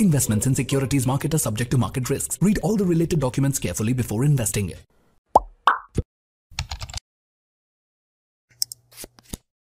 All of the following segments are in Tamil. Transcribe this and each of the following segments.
Investments in securities market are subject to market risks. Read all the related documents carefully before investing.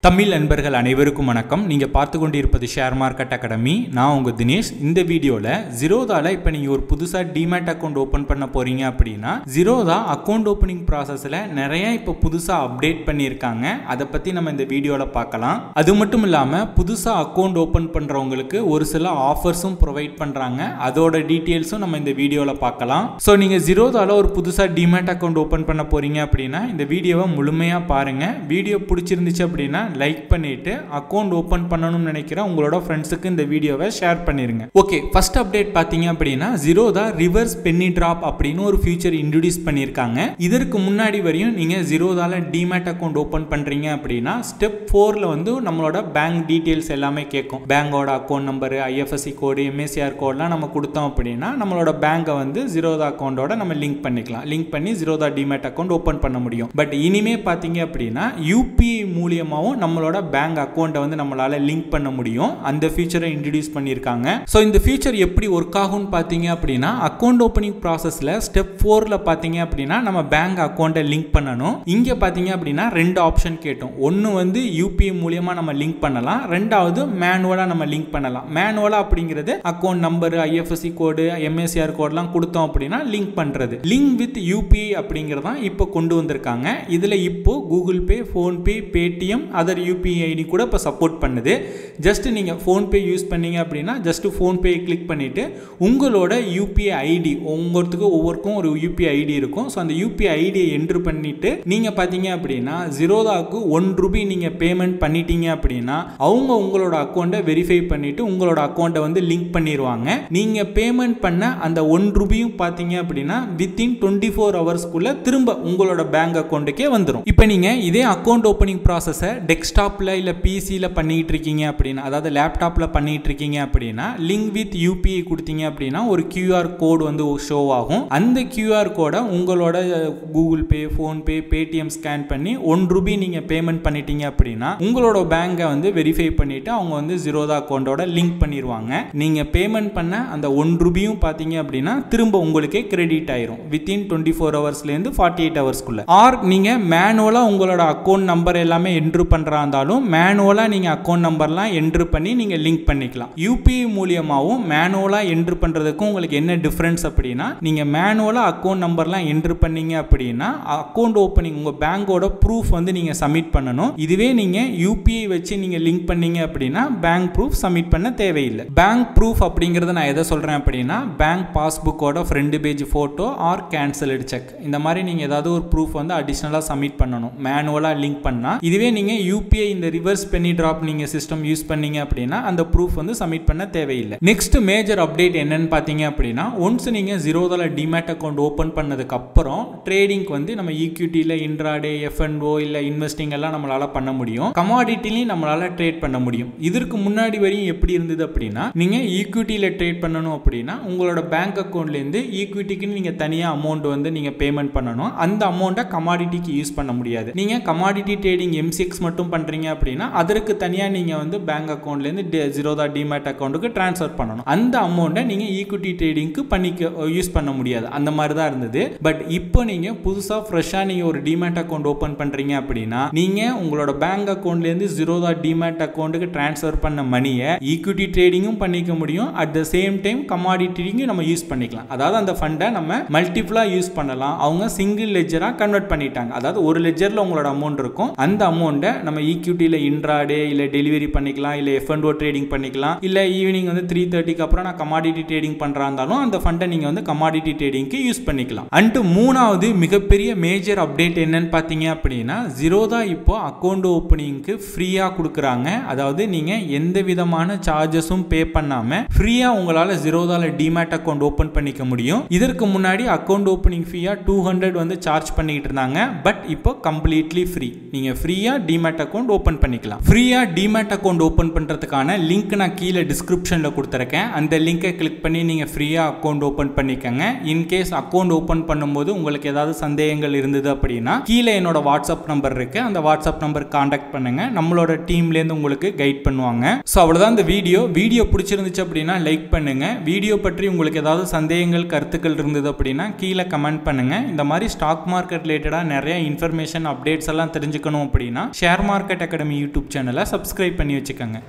Tamil நண்பர்கள் அனைவருக்கும் வணக்கம். நீங்கள் பார்த்து கொண்டிருப்பது ஷேர் மார்க்கெட் அகாடமி. நான் உங்கள் தினேஷ். இந்த வீடியோவில் ஜீரோதாவில் இப்போ நீங்கள் ஒரு புதுசாக டிமேட் அக்கௌண்ட் ஓப்பன் பண்ண போகிறீங்க அப்படின்னா ஜீரோதா அக்கௌண்ட் ஓப்பனிங் ப்ராசஸில் நிறைய இப்போ புதுசாக அப்டேட் பண்ணியிருக்காங்க. அதை பற்றி நம்ம இந்த வீடியோவில் பார்க்கலாம். அது மட்டும் இல்லாமல் புதுசாக அக்கௌண்ட் ஓப்பன் பண்ணுறவங்களுக்கு ஒரு சில ஆஃபர்ஸும் ப்ரொவைட் பண்ணுறாங்க. அதோட டீட்டெயில்ஸும் நம்ம இந்த வீடியோவில் பார்க்கலாம். ஸோ நீங்கள் ஜீரோதாவில் ஒரு புதுசாக டிமேட் அக்கௌண்ட் ஓப்பன் பண்ண போகிறீங்க அப்படின்னா இந்த வீடியோவை முழுமையாக பாருங்கள். வீடியோ பிடிச்சிருந்துச்சு அப்படின்னா லைக் பண்ணிட்டு அக்கௌண்ட் ஓபன் பண்ணணும்னு நினைக்கிற உங்களோட ஃப்ரெண்ட்ஸுக்கு இந்த வீடியோவை ஷேர் பண்ணிருங்க. ஓகே, ஃபர்ஸ்ட் அப்டேட் பாத்தீங்க அப்படின்னா ஜீரோதா ரிவர்ஸ் பென்னி டிராப் அப்படின்னு ஒரு ஃபியூச்சர் இன்ட்ரோடியூஸ் பண்ணியிருக்காங்க. இதற்கு முன்னாடி வரையும் நீங்க ஜீரோதால டிமேட் அக்கௌண்ட் ஓபன் பண்றீங்க அப்படின்னா ஸ்டெப் 4ல வந்து நம்மளோட பேங்க் டீடைல்ஸ் எல்லாமே கேட்கும். பேங்கோட அக்கௌண்ட் நம்பர், ஐஎஃப்எஸ்சி கோடு, எம்ஏசிஆர் கோட்லாம் நம்ம கொடுத்தோம் அப்படின்னா நம்மளோட பேங்கை வந்து ஜீரோதா அக்கௌண்டோட நம்ம லிங்க் பண்ணிக்கலாம். லிங்க் பண்ணி ஜீரோதா டிமேட் அக்கௌண்ட் ஓபன் பண்ண முடியும். பட் இனிமே பாத்தீங்க அப்படின்னா யூபிஐ மூலியமாவும் நம்மளோட பேங்க் அக்கௌண்ட்டை வந்து நம்மளால லிங்க் பண்ண முடியும். அந்த ஃபீச்சரை இன்ட்ரோடியூஸ் பண்ணியிருக்காங்க. ஸோ இந்த ஃபீச்சர் எப்படி ஒர்க் ஆகும்னு பார்த்தீங்க அப்படின்னா அக்கௌண்ட் ஓப்பனிங் ப்ராசஸில் ஸ்டெப் 4ல பார்த்தீங்க அப்படின்னா நம்ம பேங்க் அக்கௌண்ட்டை லிங்க் பண்ணணும். இங்கே பார்த்தீங்க அப்படின்னா 2 ஆப்ஷன் கேட்டோம். ஒன்று வந்து யூபிஐ மூலியமாக நம்ம லிங்க் பண்ணலாம், ரெண்டாவது மேனுவலாக நம்ம லிங்க் பண்ணலாம். மேனுவலாக அப்படிங்கிறது அக்கௌண்ட் நம்பர், ஐஎஃப்எஸ்சி கோடு, எம்ஏசிஆர் கோட்லாம் கொடுத்தோம் அப்படின்னா லிங்க் பண்ணுறது. லிங்க் வித் யூபிஐ அப்படிங்கிறதான் இப்போ கொண்டு வந்திருக்காங்க. இதில் இப்போ Google Pay, PhonePe, Paytm, other UPI ID கூட இப்போ சப்போர்ட் பண்ணுது. ஜஸ்ட் நீங்கள் ஃபோன்பே யூஸ் பண்ணீங்க அப்படின்னா ஜஸ்ட் ஃபோன்பே கிளிக் பண்ணிவிட்டு உங்களோட யூபிஐ ஐடி, ஒவ்வொருக்கும் ஒரு யூபிஐ ஐடி இருக்கும். ஸோ அந்த யூபிஐ ஐடியை என்ட்ரு பண்ணிவிட்டு நீங்கள் பார்த்தீங்க அப்படின்னா ஜீரோதாவுக்கு ₹1 நீங்கள் பேமெண்ட் பண்ணிட்டீங்க அப்படின்னா அவங்க உங்களோட அக்கௌண்ட்டை வெரிஃபை பண்ணிவிட்டு உங்களோட அக்கௌண்ட்டை வந்து லிங்க் பண்ணிடுவாங்க. நீங்கள் பேமெண்ட் பண்ண அந்த ₹1 பார்த்தீங்க அப்படின்னா வித்தின் 24 ஹவர்ஸ்க்குள்ளே திரும்ப உங்களோட பேங்க் அக்கௌண்ட்டுக்கே வந்துடும். இப்போ நீங்கள் இதே அக்கௌண்ட் ஓப்பனிங் ப்ராசஸை டெஸ்க்டாப்பில் இல்லை பிசியில் பண்ணிகிட்டு இருக்கீங்க அப்படின்னா, அதாவது லேப்டாப்பில் பண்ணிகிட்டு இருக்கீங்க அப்படின்னா லிங்க் வித் யூபிஐ கொடுத்தீங்க அப்படின்னா ஒரு QR கோடு வந்து ஷோ ஆகும். அந்த QR கோடை உங்களோட Google Pay, PhonePe, Paytm scan பண்ணி ₹1 நீங்கள் பேமெண்ட் பண்ணிட்டீங்க அப்படின்னா உங்களோட பேங்கை வந்து வெரிஃபை பண்ணிவிட்டு அவங்க வந்து ஜீரோதா அக்கௌண்ட்டோட லிங்க் பண்ணிடுவாங்க. நீங்கள் பேமெண்ட் பண்ண அந்த ₹1 பார்த்தீங்க அப்படின்னா திரும்ப உங்களுக்கே கிரெடிட் ஆயிரும் வித்தின் 24 ஹவர்ஸ்லேருந்து 48 ஹவர்ஸ்க்குள்ள. ஆர் நீங்கள் மேனுவலாக உங்களோட அக்கௌண்ட் நம்பர் எல்லாமே என்ட்ரு பண்ணுறா இருந்தாலும் மேனுவலாக நீங்கள் அக்கௌண்ட் நம்பர்லாம் என்ட்ரு பண்ணி நீங்கள் லிங்க் பண்ணிக்கலாம். யூபிஐ மூலியமாகவும் மேனுவலாக என்ட்ரு பண்ணுறதுக்கும் உங்களுக்கு என்ன டிஃப்ரென்ஸ் அப்படின்னா நீங்கள் மேனுவலாக அக்கௌண்ட் நம்பர்லாம் என்ட்ரு பண்ணீங்க அப்படின்னா அக்கௌண்ட் ஓப்பனிங் உங்கள் பேங்கோட ப்ரூஃப் வந்து நீங்கள் சப்மிட் பண்ணணும். இதுவே நீங்கள் யூபிஐ வச்சு நீங்கள் லிங்க் பண்ணீங்க அப்படின்னா பேங்க் ப்ரூஃப் சப்மிட் பண்ண தேவையில்லை. பேங்க் ப்ரூஃப் அப்படிங்கிறத நான் எதை சொல்கிறேன் அப்படின்னா பேங்க் பாஸ்புக்கோட front page photo or cancelled cheque, இந்த மாதிரி நீங்கள் ஏதாவது ஒரு ப்ரூஃப் வந்து அடிஷ்னலாக சப்மிட் பண்ணணும் மேனுவலாக லிங்க் பண்ணால். இதுவே நீங்கள் யூபிஐ இந்த ரிவர்ஸ் பென்னி டிராப் நீங்க சிஸ்டம் யூஸ் பண்ணீங்க அப்படின்னா அந்த ப்ரூஃப் வந்து சப்மிட் பண்ண தேவையில்லை. நெக்ஸ்ட் மேஜர் அப்டேட் என்னன்னு பார்த்தீங்க அப்படின்னா ஒன்ஸ் நீங்க ஜீரோதால டிமேட் அக்கௌண்ட் ஓபன் பண்ணதுக்கு அப்புறம் ட்ரேடிங்க்கு வந்து நம்ம ஈக்விட்டியில் இன்ட்ராடே, F&O இல்லை இன்வெஸ்டிங் எல்லாம் நம்மளால பண்ண முடியும். கமாடிட்டிலையும் நம்மளால ட்ரேட் பண்ண முடியும். இதற்கு முன்னாடி வரையும் எப்படி இருந்தது அப்படின்னா நீங்க ஈக்விட்டியில் ட்ரேட் பண்ணணும் அப்படின்னா உங்களோட பேங்க் அக்கௌண்ட்லேருந்து ஈக்விட்டிக்கு நீங்க தனியாக அமௌண்ட் வந்து நீங்க பேமெண்ட் பண்ணணும். அந்த அமௌண்ட்டை கமாடிட்டிக்கு யூஸ் பண்ண முடியாது. நீங்க கமாடிட்டி ட்ரேடிங் MCX மட்டும் பண்றீங்க அப்படின்னா அதற்கு தனியா நீங்க வந்து பேங்க் அக்கவுண்ட்ல இருந்து ஜீரோதா டிமேட் அக்கவுண்ட்டுக்கு ட்ரான்ஸ்ஃபர் பண்ணணும். அந்த அமௌண்ட்டை நீங்க ஈக்விட்டி ட்ரேடிங்க்கு யூஸ் பண்ண முடியாது. அந்த மாதிரி தான் இருந்தது. பட் இப்போ நீங்க புதுசா ஃப்ரெஷ்ஷா நீங்க ஒரு டிமேட் அக்கவுண்ட் ஓபன் பண்றீங்க அப்படின்னா நீங்க உங்களோட பேங்க் அக்கவுண்ட்ல இருந்து ஜீரோதா டிமேட் அக்கவுண்ட்டுக்கு ட்ரான்ஸ்ஃபர் பண்ண மணியை ஈக்விட்டி ட்ரேடிங்கும் பண்ணிக்க முடியும். அட் த சேம் டைம் கமாடிட்டியும் நம்ம யூஸ் பண்ணிக்கலாம். அதாவது அந்த ஃபண்டை நம்ம மல்டிபிளா யூஸ் பண்ணலாம். அவங்க சிங்கிள் லெஜரா கன்வெர்ட் பண்ணிட்டாங்க. அதாவது ஒரு லெஜர்ல உங்களோட அமௌண்ட் இருக்கும். அந்த அமௌண்ட்டை நம்ம ஈக்விட்டியில் இன்ட்ராடே இல்லை டெலிவரி பண்ணிக்கலாம், இல்லை F&O ட்ரேடிங் பண்ணிக்கலாம், இல்லை ஈவினிங் வந்து 3:30க்கு அப்புறம் நான் கமாடிட்டி ட்ரேடிங் பண்ணுறா இருந்தாலும் அந்த ஃபண்டை நீங்கள் வந்து கமாடிட்டி ட்ரேடிங்க்கு யூஸ் பண்ணிக்கலாம். அண்ட் மூணாவது மிகப்பெரிய மேஜர் அப்டேட் என்னன்னு பார்த்தீங்க அப்படின்னா ஜீரோதா இப்போ அக்கௌண்ட் ஓப்பனிங்க்கு ஃப்ரீயாக கொடுக்குறாங்க. அதாவது நீங்கள் எந்த விதமான சார்ஜஸும் பே பண்ணாமல் ஃப்ரீயாக உங்களால் ஜீரோதாவில் டிமேட் அக்கௌண்ட் ஓப்பன் பண்ணிக்க முடியும். இதற்கு முன்னாடி அக்கௌண்ட் ஓப்பனிங் ஃபீயாக 200 வந்து சார்ஜ் பண்ணிக்கிட்டு இருந்தாங்க. பட் இப்போ கம்ப்ளீட்லி ஃப்ரீ. நீங்கள் ஃப்ரீயாக டிமேட் டிமேட் அக்கௌண்ட் ஓபன் பண்ணிக்கலாம். ஃப்ரீயா டிமேட் அக்கௌண்ட் ஓபன் பண்றதுக்கான லிங்க் நான் கீழே டிஸ்கிரிப்ஷன்ல கொடுத்திருக்கேன். அந்த லிங்கை கிளிக் பண்ணி நீங்க ஃப்ரீயா அக்கௌண்ட் ஓபன் பண்ணிக்கங்க. இன் கேஸ் அக்கௌண்ட் ஓபன் பண்ணும்போது உங்களுக்கு ஏதாவது சந்தேகங்கள் இருந்தது அப்படின்னா கீழே என்னோட வாட்ஸ்அப் நம்பர் இருக்கு. அந்த வாட்ஸ்அப் நம்பர் கான்டாக்ட் பண்ணுங்க. நம்மளோட டீம்ல இருந்து உங்களுக்கு கைட் பண்ணுவாங்க. சோ அவ்வளவுதான் இந்த வீடியோ பிடிச்சிருந்துச்சு அப்படின்னா லைக் பண்ணுங்க. வீடியோ பற்றி உங்களுக்கு ஏதாவது சந்தேகங்கள் கருத்துக்கள் இருந்தது அப்படின்னா கீழே கமெண்ட் பண்ணுங்க. இந்த மாதிரி ஸ்டாக் மார்க்கெட் ரிலேட்டடா நிறைய இன்ஃபர்மேஷன் அப்டேட்ஸ் எல்லாம் தெரிஞ்சுக்கணும் அப்படின்னா ஷேர் மார்க்கெட் அகாடமி யூடியூப் சேனலை சப்ஸ்கிரைப் பண்ணி வச்சுக்கோங்க.